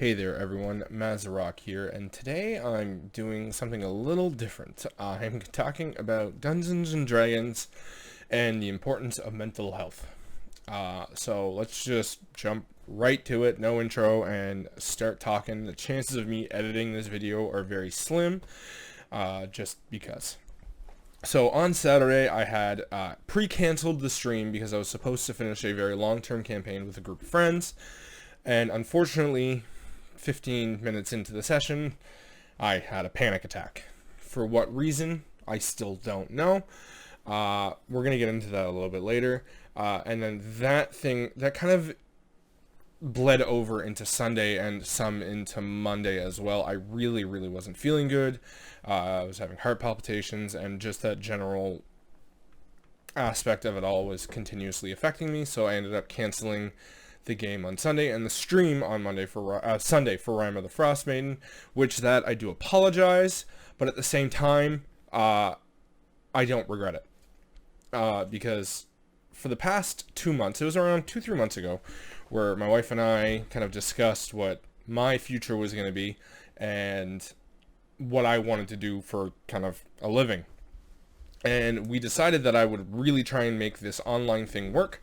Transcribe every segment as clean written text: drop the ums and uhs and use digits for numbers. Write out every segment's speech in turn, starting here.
Hey there everyone, Mazarok here, and today I'm doing something a little different. I'm talking about Dungeons and Dragons and the importance of mental health. So let's just jump right to it, no intro, and start talking. The chances of me editing this video are very slim, just because. So on Saturday, I had pre-canceled the stream because I was supposed to finish a very long-term campaign with a group of friends, and unfortunately, 15 minutes into the session, I had a panic attack. For what reason, I still don't know. We're going to get into that a little bit later. And then that kind of bled over into Sunday and some into Monday as well. I really wasn't feeling good. I was having heart palpitations, and just that general aspect of it all was continuously affecting me. So I ended up canceling the game on Sunday and the stream on Sunday for Rime of the Frostmaiden, which that I do apologize, but at the same time, I don't regret it, because for the past 2 months, it was around 2-3 months ago, where my wife and I kind of discussed what my future was going to be and what I wanted to do for kind of a living. And we decided that I would really try and make this online thing work.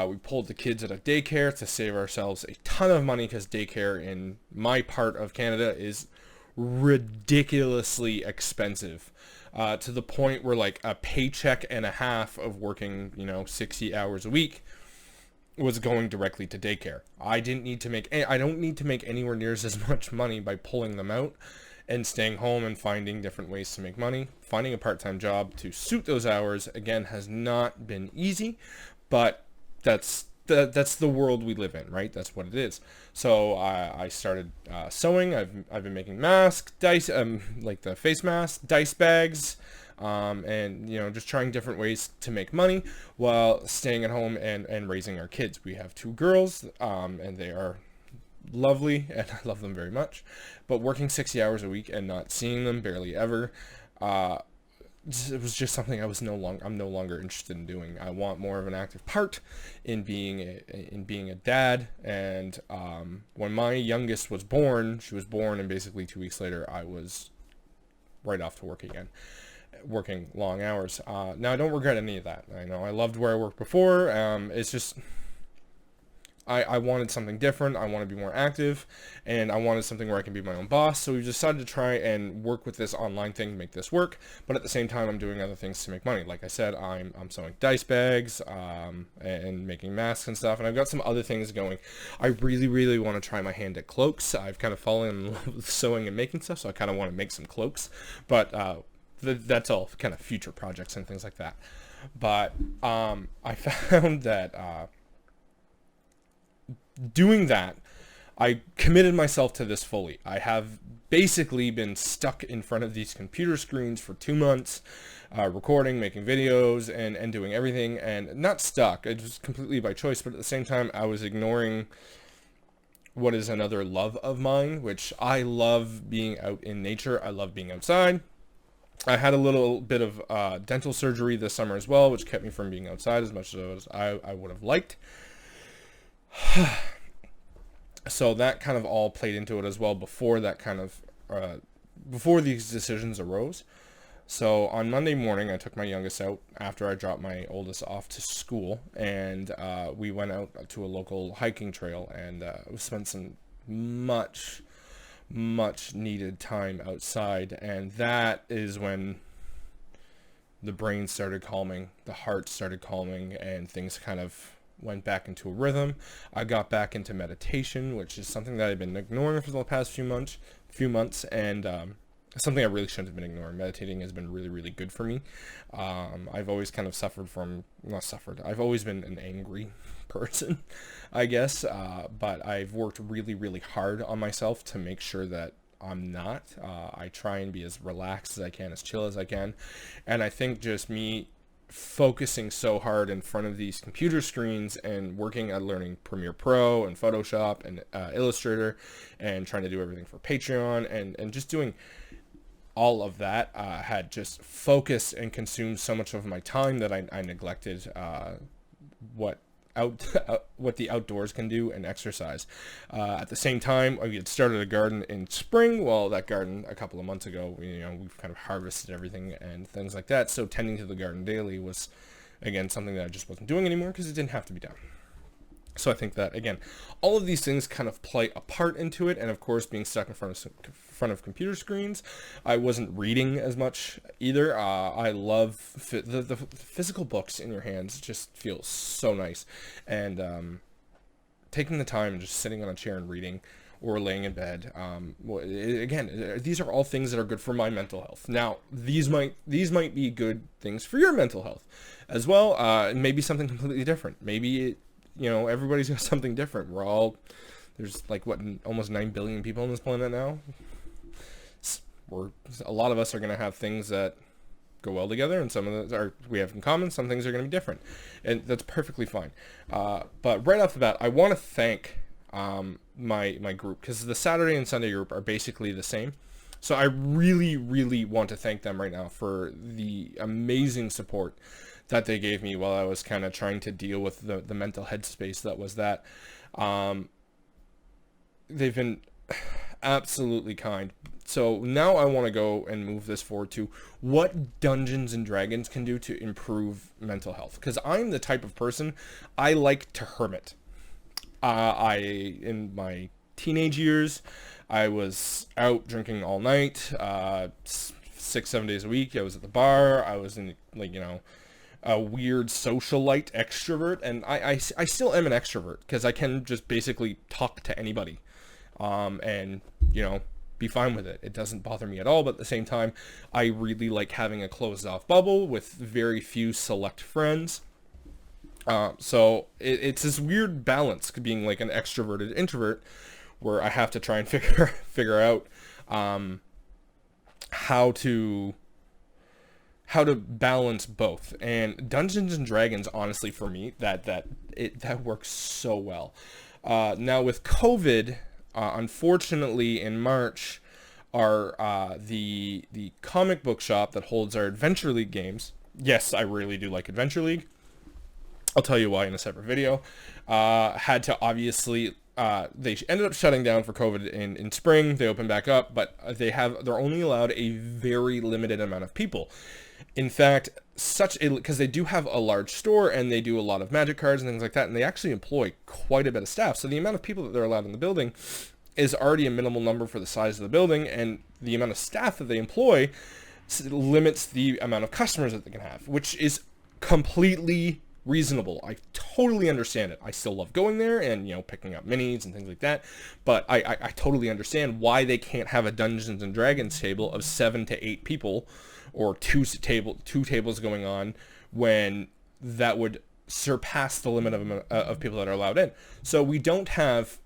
We pulled the kids at a daycare to save ourselves a ton of money, because daycare in my part of Canada is ridiculously expensive, to the point where like a paycheck and a half of working 60 hours a week was going directly to daycare. I don't need to make anywhere near as much money by pulling them out and staying home and finding different ways to make money. Finding a part-time job to suit those hours, again, has not been easy, but that's the world we live in, right? That's what it is. So I started sewing. I've been making masks, dice, like the face masks, dice bags, and just trying different ways to make money while staying at home and raising our kids. We have 2 girls, and they are lovely, and I love them very much. But working 60 hours a week and not seeing them barely ever, it was just something I'm no longer interested in doing. I want more of an active part in being a dad. And when my youngest was born, she was born, and basically 2 weeks later, I was right off to work again, working long hours. Now I don't regret any of that. I know I loved where I worked before. It's just I wanted something different. I want to be more active, and I wanted something where I can be my own boss. So we decided to try and work with this online thing to make this work. But at the same time, I'm doing other things to make money. Like I said, I'm sewing dice bags, and making masks and stuff. And I've got some other things going. I really want to try my hand at cloaks. I've kind of fallen in love with sewing and making stuff, so I kind of want to make some cloaks. But that's all kind of future projects and things like that. But I found that doing that, I committed myself to this fully. I have basically been stuck in front of these computer screens for 2 months, recording, making videos, and doing everything, and not stuck. It was completely by choice, but at the same time, I was ignoring what is another love of mine, which I love being out in nature. I love being outside. I had a little bit of dental surgery this summer as well, which kept me from being outside as much as I would have liked. So that kind of all played into it as well before these decisions arose. So on Monday morning, I took my youngest out after I dropped my oldest off to school, and we went out to a local hiking trail, and we spent some much needed time outside. And that is when the brain started calming, the heart started calming, and things kind of went back into a rhythm. I got back into meditation, which is something that I've been ignoring for the past few months, and something I really shouldn't have been ignoring. Meditating has been really good for me. I've always kind of I've always been an angry person, I guess, but I've worked really hard on myself to make sure that I'm not. I try and be as relaxed as I can, as chill as I can, and I think just me focusing so hard in front of these computer screens and working at learning Premiere Pro and Photoshop and Illustrator, and trying to do everything for Patreon, and just doing all of that had just focused and consumed so much of my time that I neglected what what the outdoors can do and exercise. At the same time, we had started a garden in spring. Well, that garden a couple of months ago, we've kind of harvested everything and things like that. So tending to the garden daily was, again, something that I just wasn't doing anymore because it didn't have to be done. So I think that, again, all of these things kind of play a part into it. And of course, being stuck in front of computer screens, I wasn't reading as much either. I love the physical books in your hands. Just feels so nice. And taking the time and just sitting on a chair and reading, or laying in bed. Again, these are all things that are good for my mental health. Now, these might be good things for your mental health as well. Maybe something completely different. Maybe everybody's got something different. There's like almost 9 billion people on this planet now. A lot of us are going to have things that go well together, and some of those we have in common. Some things are going to be different, and that's perfectly fine. But right off the bat, I want to thank my group, because the Saturday and Sunday group are basically the same. So I really, really want to thank them right now for the amazing support that they gave me while I was kind of trying to deal with the mental headspace that was that. They've been absolutely kind. So now I want to go and move this forward to what Dungeons and Dragons can do to improve mental health. Because I'm the type of person, I like to hermit. In my teenage years, I was out drinking all night, 6-7 days a week. I was at the bar. I was in a weird socialite extrovert, and I still am an extrovert because I can just basically talk to anybody, and be fine with it. It doesn't bother me at all. But at the same time, I really like having a closed off bubble with very few select friends. So it's this weird balance, being like an extroverted introvert, where I have to try and figure out how to balance both. And Dungeons and Dragons, honestly, for me, that works so well. Now with COVID, unfortunately in March, the comic book shop that holds our Adventure League games. Yes, I really do like Adventure League. I'll tell you why in a separate video. Had to obviously, they ended up shutting down for COVID in spring. They opened back up, but they're only allowed a very limited amount of people. In fact, because they do have a large store and they do a lot of magic cards and things like that, and they actually employ quite a bit of staff. So the amount of people that they're allowed in the building is already a minimal number for the size of the building, and the amount of staff that they employ limits the amount of customers that they can have, which is completely reasonable. I totally understand it. I still love going there and picking up minis and things like that, but I totally understand why they can't have a Dungeons and Dragons table of 7 to 8 people, or two tables going on, when that would surpass the limit of people that are allowed in. So I don't have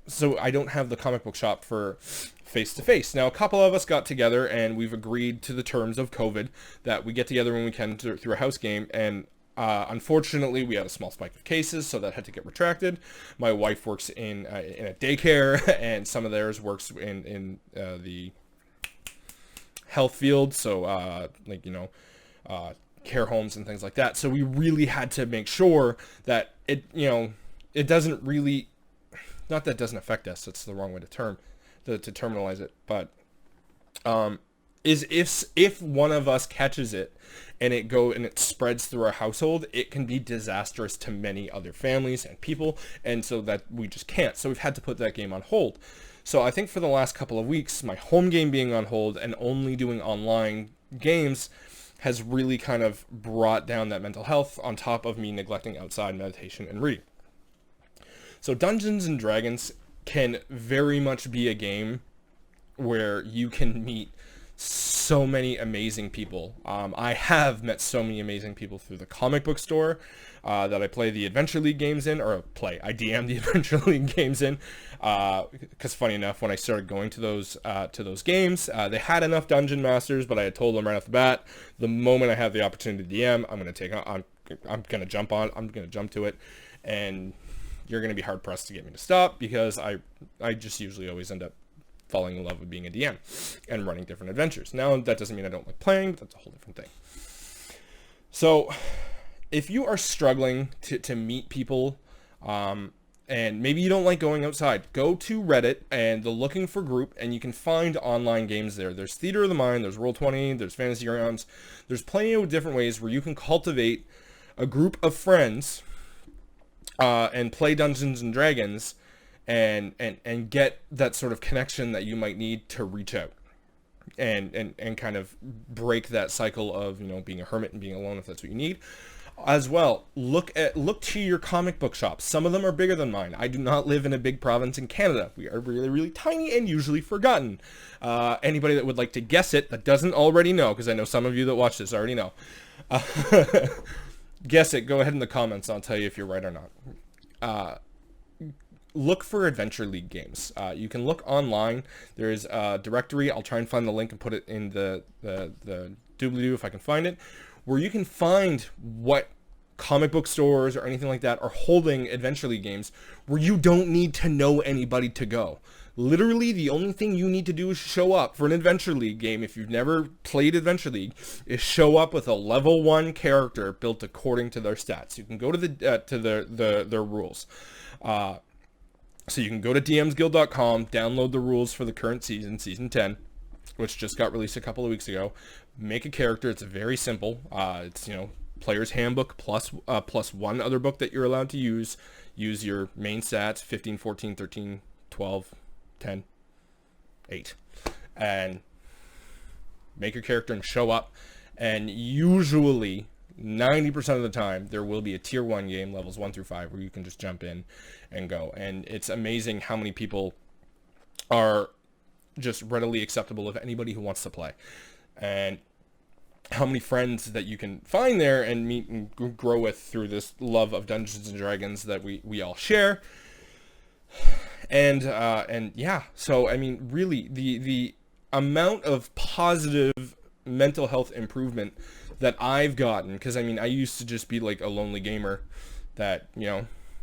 the comic book shop for face-to-face. Now, a couple of us got together and we've agreed to the terms of COVID that we get together when we can through a house game, and unfortunately, we had a small spike of cases, so that had to get retracted. My wife works in a daycare, and some of theirs works in the health field, so care homes and things like that. So we really had to make sure that it doesn't really, not that it doesn't affect us. That's the wrong way to terminalize it, but is if one of us catches it and it spreads through our household, it can be disastrous to many other families and people, and so that we just can't. So we've had to put that game on hold. So I think for the last couple of weeks, my home game being on hold and only doing online games has really kind of brought down that mental health, on top of me neglecting outside meditation and reading. So Dungeons and Dragons can very much be a game where you can meet so many amazing people. I have met so many amazing people through the comic book store that I play the Adventure League games in, I DM the Adventure League games in, because funny enough, when I started going to those games, they had enough dungeon masters, but I had told them right off the bat, the moment I have the opportunity to DM, I'm gonna jump to it, and you're gonna be hard pressed to get me to stop, because I just usually always end up falling in love with being a DM and running different adventures. Now, that doesn't mean I don't like playing, but that's a whole different thing. So if you are struggling to meet people And maybe you don't like going outside. Go to Reddit and the Looking for group, and you can find online games there. There's Theater of the Mind, there's Roll20, there's Fantasy Grounds. There's plenty of different ways where you can cultivate a group of friends and play Dungeons and Dragons and get that sort of connection that you might need to reach out and kind of break that cycle of, being a hermit and being alone if that's what you need. As well, look to your comic book shops. Some of them are bigger than mine. I do not live in a big province in Canada. We are really, really tiny and usually forgotten. Anybody that would like to guess it that doesn't already know, because I know some of you that watch this already know. Guess it. Go ahead in the comments. I'll tell you if you're right or not. Look for Adventure League games. You can look online. There is a directory. I'll try and find the link and put it in the doobly-doo if I can find it, where you can find what comic book stores or anything like that are holding Adventure League games where you don't need to know anybody to go. Literally, the only thing you need to do is show up for an Adventure League game. If you've never played Adventure League, is show up with a level 1 character built according to their stats. You can go to their rules. So you can go to dmsguild.com, download the rules for the current season, season 10, which just got released a couple of weeks ago. Make a character. It's very simple. It's, player's handbook plus one other book that you're allowed to use. Use your main stats, 15, 14, 13, 12, 10, 8. And make your character and show up. And usually, 90% of the time, there will be a tier 1 game, levels 1 through 5, where you can just jump in and go. And it's amazing how many people are just readily acceptable of anybody who wants to play. And how many friends that you can find there and meet and grow with through this love of Dungeons and Dragons that we all share. And yeah, so I mean, really, the amount of positive mental health improvement that I've gotten, because I mean, I used to just be like a lonely gamer that,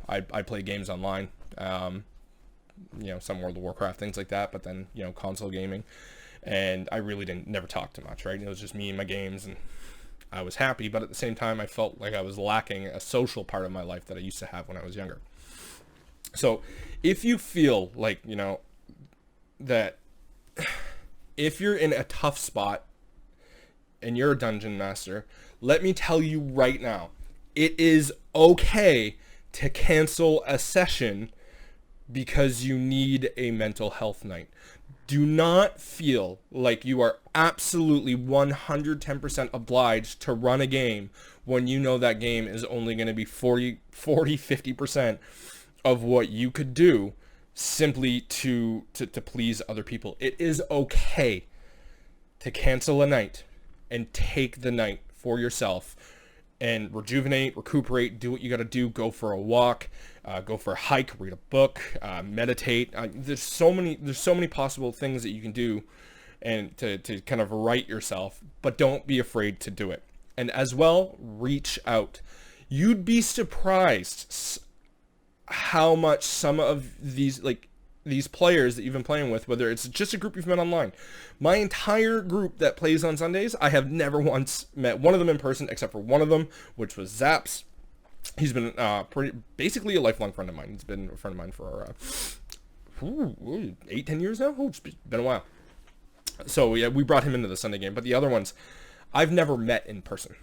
I play games online, some World of Warcraft, things like that, but then, console gaming. And I really never talked too much, right? It was just me and my games, and I was happy, but at the same time, I felt like I was lacking a social part of my life that I used to have when I was younger. So if you feel like, that if you're in a tough spot and you're a dungeon master, let me tell you right now, it is okay to cancel a session because you need a mental health night. Do not feel like you are absolutely 110% obliged to run a game when you know that game is only going to be 50% of what you could do simply to please other people. It is okay to cancel a night and take the night for yourself and rejuvenate, recuperate, do what you got to do, go for a walk, go for a hike, read a book, meditate. There's so many possible things that you can do and to kind of right yourself, but don't be afraid to do it. And as well, reach out. You'd be surprised how much some of these players that you've been playing with, whether it's just a group you've met online. My entire group that plays on Sundays, I have never once met one of them in person, except for one of them, which was Zaps. He's been basically a lifelong friend of mine. He's been a friend of mine for 8-10 years now. It's been a while. So yeah, we brought him into the Sunday game. But the other ones, I've never met in person.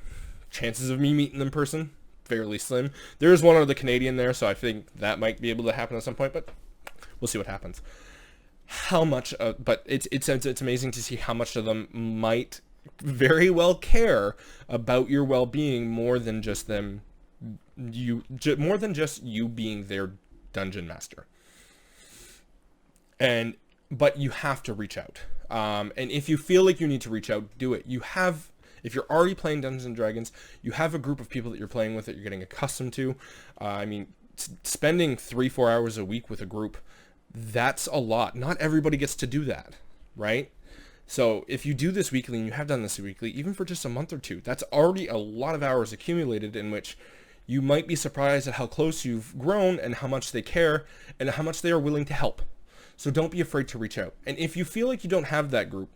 Chances of me meeting them in person, fairly slim. There is one other Canadian there, so I think that might be able to happen at some point, but we'll see what happens. How much, but it's amazing to see how much of them might very well care about your well-being more than just you being their dungeon master. But you have to reach out. And if you feel like you need to reach out, do it. If you're already playing Dungeons and Dragons, you have a group of people that you're playing with that you're getting accustomed to. Spending 3-4 hours a week with a group, that's a lot. Not everybody gets to do that, right? So if you do this weekly, and you have done this weekly, even for just a month or two, that's already a lot of hours accumulated in which you might be surprised at how close you've grown and how much they care and how much they are willing to help. So don't be afraid to reach out. And if you feel like you don't have that group,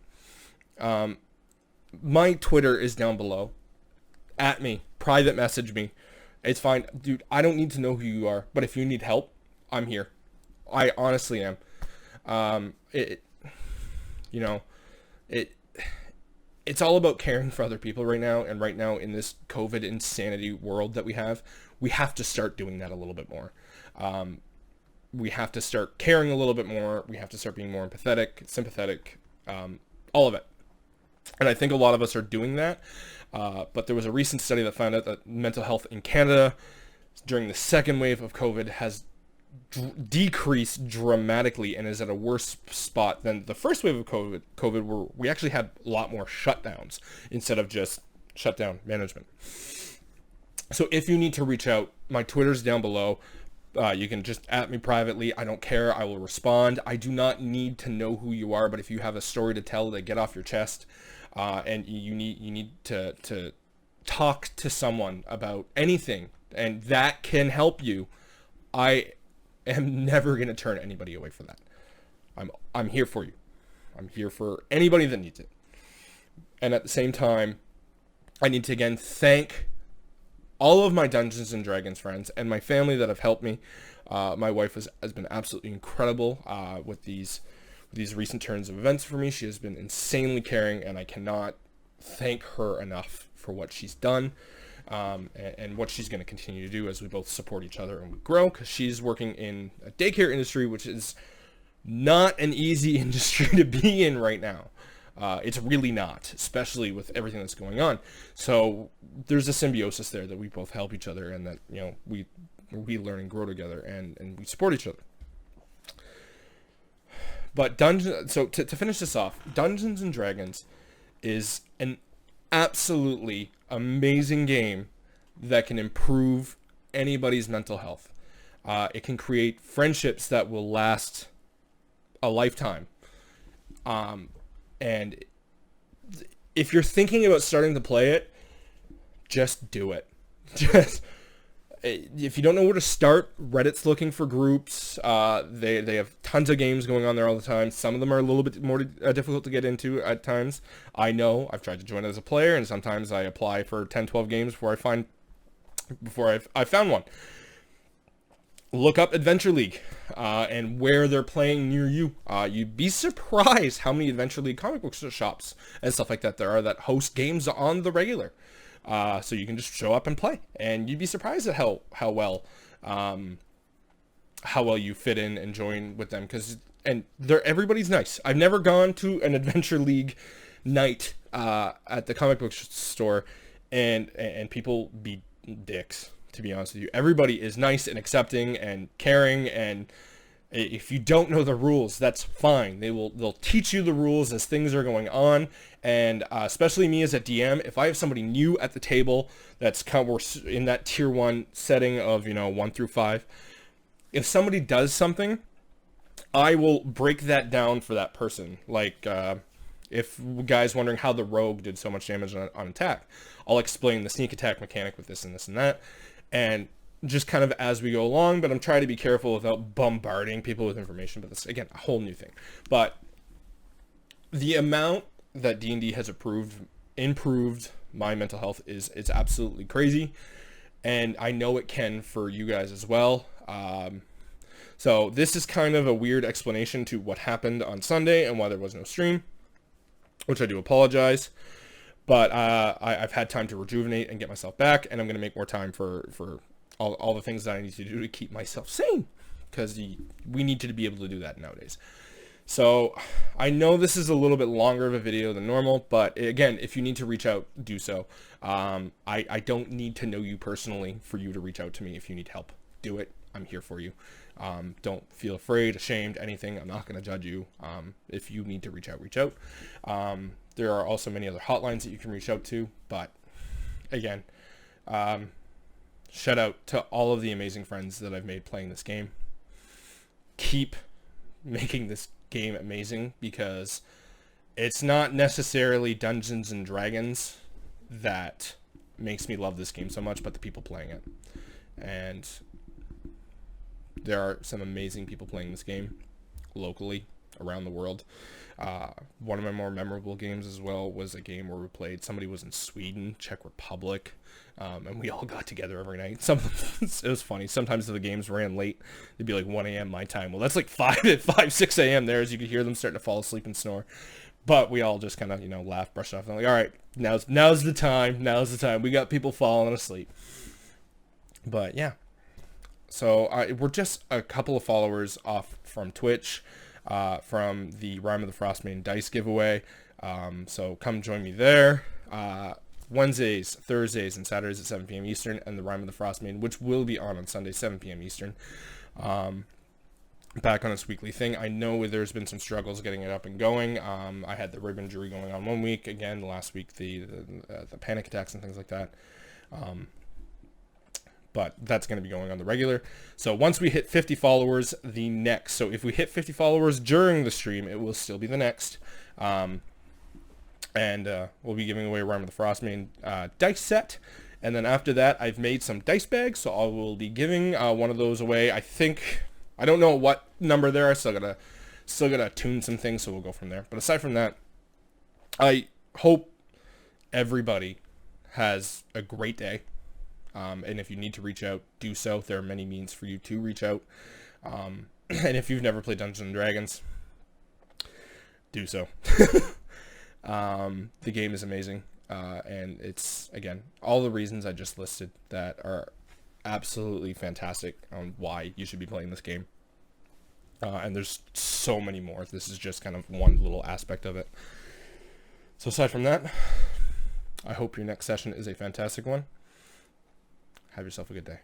my Twitter is down below. At me, private message me. It's fine, dude. I don't need to know who you are, but if you need help, I'm here. I honestly am. It, you know, it, it's all about caring for other people right now. And right now in this COVID insanity world that we have to start doing that a little bit more. We have to start caring a little bit more. We have to start being more empathetic, sympathetic, all of it. And I think a lot of us are doing that. But there was a recent study that found out that mental health in Canada during the second wave of COVID has decreased dramatically and is at a worse spot than the first wave of COVID, where we actually had a lot more shutdowns instead of just shutdown management. So if you need to reach out, my Twitter's down below. You can just at me privately. I don't care. I will respond. I do not need to know who you are, but if you have a story to tell to get off your chest, and you need to talk to someone about anything, and that can help you, I am never going to turn anybody away for that. I'm here for you. I'm here for anybody that needs it. And at the same time, I need to again thank all of my Dungeons and Dragons friends and my family that have helped me. My wife has been absolutely incredible with these recent turns of events for me. She has been insanely caring, and I cannot thank her enough for what she's done, and what she's going to continue to do as we both support each other and we grow, because she's working in a daycare industry, which is not an easy industry to be in right now. It's really not, especially with everything that's going on. So there's a symbiosis there that we both help each other, and that, you know, we learn and grow together, and we support each other. But so to finish this off, Dungeons and Dragons is an absolutely amazing game that can improve anybody's mental health. It can create friendships that will last a lifetime. And if you're thinking about starting to play it, just do it. Just, if you don't know where to start, Reddit's looking for groups. They have tons of games going on there all the time. Some of them are a little bit more difficult to get into at times. I know. I've tried to join as a player, and sometimes I apply for 10, 12 games before I've found one. Look up Adventure League and where they're playing near you. You'd be surprised how many Adventure League comic book shops and stuff like that there are that host games on the regular. So you can just show up and play, and you'd be surprised at how well you fit in and join with them, because everybody's nice. I've never gone to an Adventure League night at the comic book store and people be dicks. To be honest with you, everybody is nice and accepting and caring, and if you don't know the rules, that's fine. They'll teach you the rules as things are going on, and especially me as a DM, if I have somebody new at the table that's kind of in that tier 1 setting of 1 through 5, if somebody does something, I will break that down for that person. Like if guys wondering how the rogue did so much damage on attack, I'll explain the sneak attack mechanic with this and this and that. And just kind of as we go along, but I'm trying to be careful without bombarding people with information. But that's, again, a whole new thing. But the amount that D&D has improved my mental health is absolutely crazy. And I know it can for you guys as well. So this is kind of a weird explanation to what happened on Sunday and why there was no stream, which I do apologize. But I've had time to rejuvenate and get myself back, and I'm going to make more time for all the things that I need to do to keep myself sane, because we need to be able to do that nowadays. So I know this is a little bit longer of a video than normal, but again, if you need to reach out, do so. I don't need to know you personally for you to reach out to me. If you need help, do it. I'm here for you. Don't feel afraid, ashamed, anything. I'm not going to judge you. If you need to reach out. There are also many other hotlines that you can reach out to, but again, shout out to all of the amazing friends that I've made playing this game. Keep making this game amazing, because it's not necessarily Dungeons and Dragons that makes me love this game so much, but the people playing it. And there are some amazing people playing this game locally, around the world. One of my more memorable games as well was a game where we played, somebody was in Sweden, Czech Republic, and we all got together every night. It was funny. Sometimes the games ran late. It'd be like 1 a.m. my time. Well, that's like 6 a.m. there, as you could hear them starting to fall asleep and snore. But we all just kind of, laugh, brush it off. And I'm like, all right, now's the time. Now's the time. We got people falling asleep. But yeah. So we're just a couple of followers off from Twitch, from the Rime of the Frostmaiden dice giveaway. So come join me there. Wednesdays, Thursdays, and Saturdays at 7 p.m. Eastern, and the Rime of the Frostmaiden, which will be on Sunday, 7 p.m. Eastern. Back on this weekly thing. I know there's been some struggles getting it up and going. I had the rib injury going on one week. Again, last week, the panic attacks and things like that. But that's going to be going on the regular. So once we hit 50 followers, so if we hit 50 followers during the stream, it will still be the next. And we'll be giving away a Rime of the Frostmaiden dice set. And then after that, I've made some dice bags, so I will be giving one of those away. I don't know what number there. I still gotta tune some things, so we'll go from there. But aside from that, I hope everybody has a great day. And if you need to reach out, do so. There are many means for you to reach out. And if you've never played Dungeons & Dragons, do so. The game is amazing. And it's, again, all the reasons I just listed that are absolutely fantastic on why you should be playing this game. And there's so many more. This is just kind of one little aspect of it. So aside from that, I hope your next session is a fantastic one. Have yourself a good day.